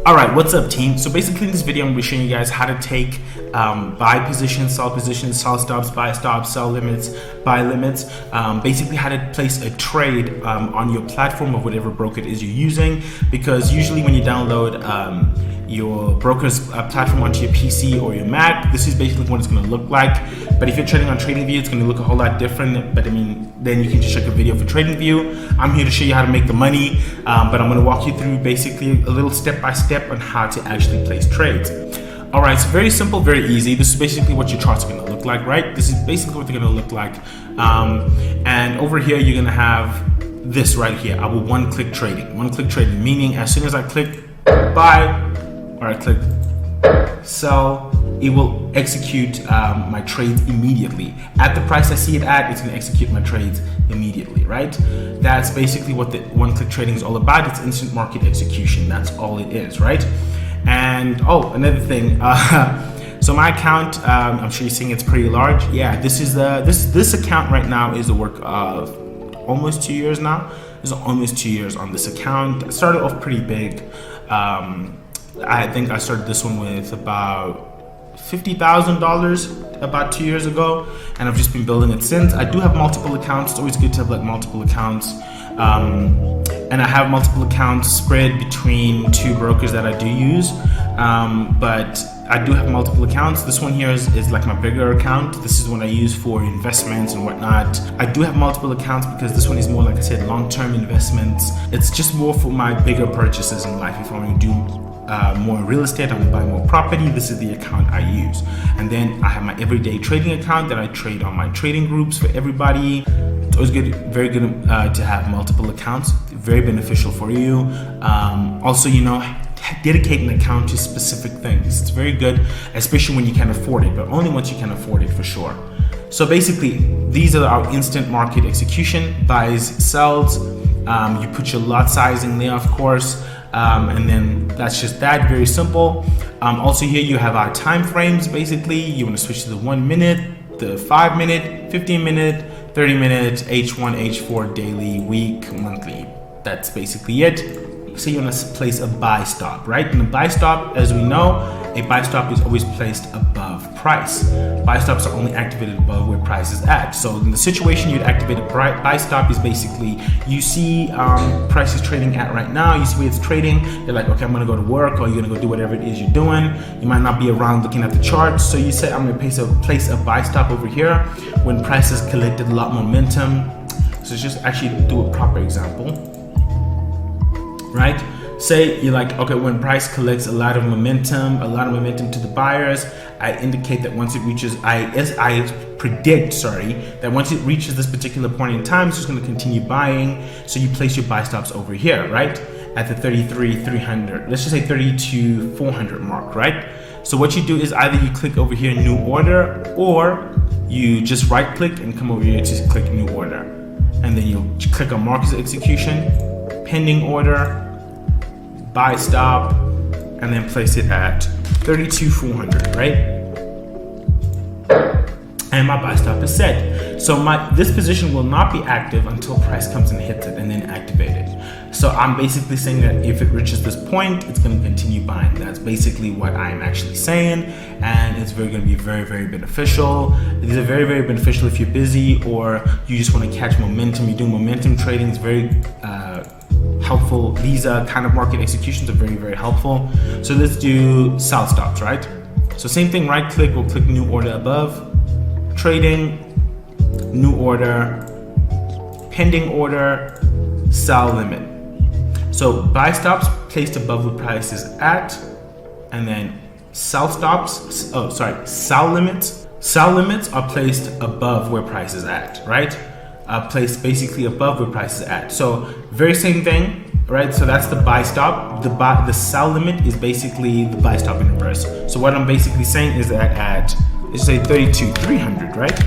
Alright, what's up team? So basically in this video I'm going to be showing you guys how to take buy positions, sell stops, buy stops, sell limits, buy limits, basically how to place a trade on your platform of whatever broker it is you're using, because usually when you download your broker's platform onto your PC or your Mac, this is basically what it's going to look like. But if you're trading on TradingView, it's going to look a whole lot different. But I mean, then you can just check a video for TradingView. I'm here to show you how to make the money, but I'm going to walk you through basically a little step-by-step on how to actually place trades. Alright, so very simple, very easy. This is basically what your chart's going to look like, right? This is basically what they're going to look like. And over here, you're going to have this right here. I will one-click trading. One-click trading, meaning as soon as I click buy, or I click sell, it will execute my trades immediately. At the price I see it at, it's going to execute my trades immediately, right? That's basically what the one-click trading is all about. It's instant market execution. That's all it is, right? And oh, another thing. So my account, I'm sure you're seeing it's pretty large. Yeah, this is this account right now is the work of almost 2 years now. This is almost 2 years on this account. It started off pretty big. I think I started this one with about $50,000 about 2 years ago, and I've just been building it since. I do have multiple accounts. It's always good to have like multiple accounts, and I have multiple accounts spread between two brokers that I do use, but I do have multiple accounts. This one here is like my bigger account. This is what I use for investments and whatnot. I do have multiple accounts because this one is more, like I said, long-term investments. It's just more for my bigger purchases in life. If I want to do more real estate, I want to buy more property, this is the account I use. And then I have my everyday trading account that I trade on my trading groups for everybody. It's always good, very good to have multiple accounts, very beneficial for you. Also, you know, dedicate an account to specific things. It's very good, especially when you can afford it, but only once you can afford it, for sure. So basically, these are our instant market execution, buys, sells. You put your lot size in there, of course. And then that's just that, very simple. Also here you have our time frames. Basically you want to switch to the 1 minute, the 5 minute, 15 minute, 30 minutes, H1, H4, daily, week, monthly. That's basically it. So you want to place a buy stop, right? And a buy stop, as we know, a buy stop is always placed above price. Buy stops are only activated above where price is at. So in the situation you'd activate a buy stop is basically you see price is trading at right now, you see where it's trading, you're like, okay, I'm gonna go to work, or you're gonna go do whatever it is you're doing. You might not be around looking at the charts, so you say I'm gonna place a buy stop over here when price has collected a lot of momentum. So just actually do a proper example. Right? Say you're like, okay, when price collects a lot of momentum to the buyers, I indicate that once it reaches, I predict, that once it reaches this particular point in time, it's just going to continue buying. So you place your buy stops over here, right? At the 33,300, let's just say 32,400 mark, right? So what you do is either you click over here, new order, or you just right click and come over here to click new order. And then you click on market execution, pending order, buy stop, and then place it at 32,400, right? And my buy stop is set. So this position will not be active until price comes and hits it and then activate it. So I'm basically saying that if it reaches this point, it's going to continue buying. That's basically what I'm actually saying, and it's going to be very, very beneficial. These are very, very beneficial if you're busy or you just want to catch momentum. You're doing momentum trading. It's very helpful. These kind of market executions are very, very helpful. So let's do sell stops, right? So same thing, right click, we'll click new order above, trading, new order, pending order, sell limit. So buy stops placed above where price is at, and then sell limits. Sell limits are placed above where price is at, right? Placed basically above where price is at. So very same thing, right? So that's the buy stop. The sell limit is basically the buy stop in reverse. So what I'm basically saying is that at, let's say 32,300, right?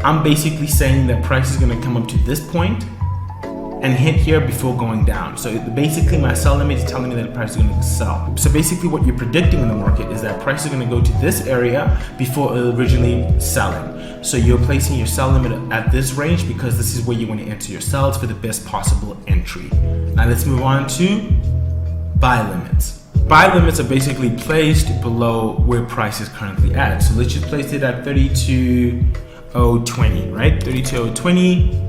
I'm basically saying that price is going to come up to this point, and hit here before going down. So basically my sell limit is telling me that the price is going to sell. So basically what you're predicting in the market is that price is going to go to this area before originally selling. So you're placing your sell limit at this range because this is where you want to enter your sells for the best possible entry. Now let's move on to buy limits. Buy limits are basically placed below where price is currently at. So let's just place it at 32,020, right? 32,020.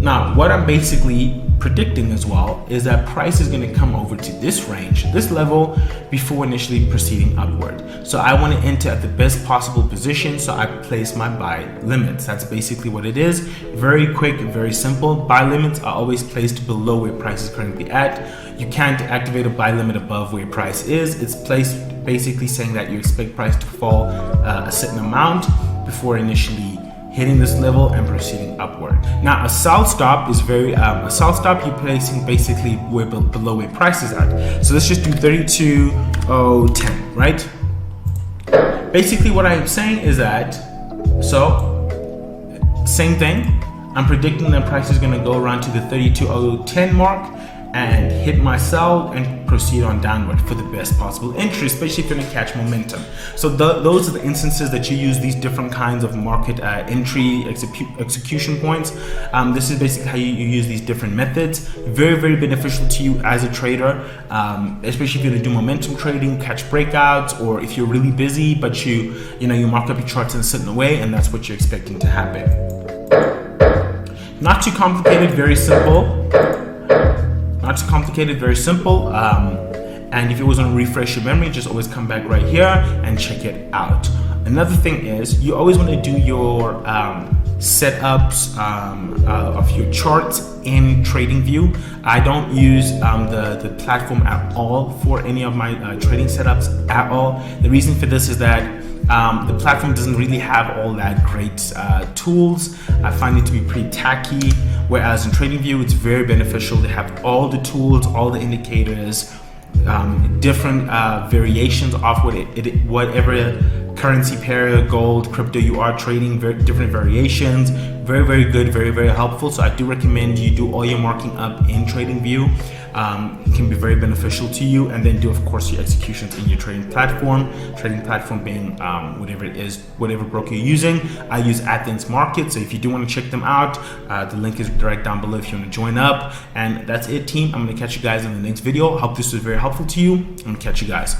Now, what I'm basically predicting as well is that price is going to come over to this range, this level, before initially proceeding upward. So I want to enter at the best possible position, so I place my buy limits. That's basically what it is. Very quick, very simple. Buy limits are always placed below where price is currently at. You can't activate a buy limit above where price is. It's placed basically saying that you expect price to fall a certain amount before initially hitting this level and proceeding upward. Now a sell stop is a sell stop you're placing basically below where price is at. So let's just do 32,010, right? Basically what I'm saying is that, so same thing, I'm predicting that price is going to go around to the 32,010 mark and hit my sell and proceed on downward for the best possible entry, especially if you're going to catch momentum. So those are the instances that you use these different kinds of market entry execution points. This is basically how you use these different methods. Very, very beneficial to you as a trader, especially if you're going to do momentum trading, catch breakouts, or if you're really busy but you mark up your charts in a certain way and that's what you're expecting to happen. Not too complicated, very simple. Not too complicated, very simple. And if you always want to refresh your memory, just always come back right here and check it out. Another thing is you always want to do your setups of your charts in TradingView. I don't use the platform at all for any of my trading setups at all. The reason for this is that the platform doesn't really have all that great tools. I find it to be pretty tacky, whereas in TradingView it's very beneficial to have all the tools, all the indicators, different variations of whatever currency pair, gold, crypto you are trading, different variations. Very, very good, very, very helpful. So I do recommend you do all your marking up in TradingView. It can be very beneficial to you, and then do of course your executions in your trading platform being whatever it is, whatever broker you're using. I use Athens Market, so if you do want to check them out, the link is right down below if you want to join up. And that's it, team. I'm going to catch you guys in the next video. Hope this was very helpful to you. I'm going to catch you guys.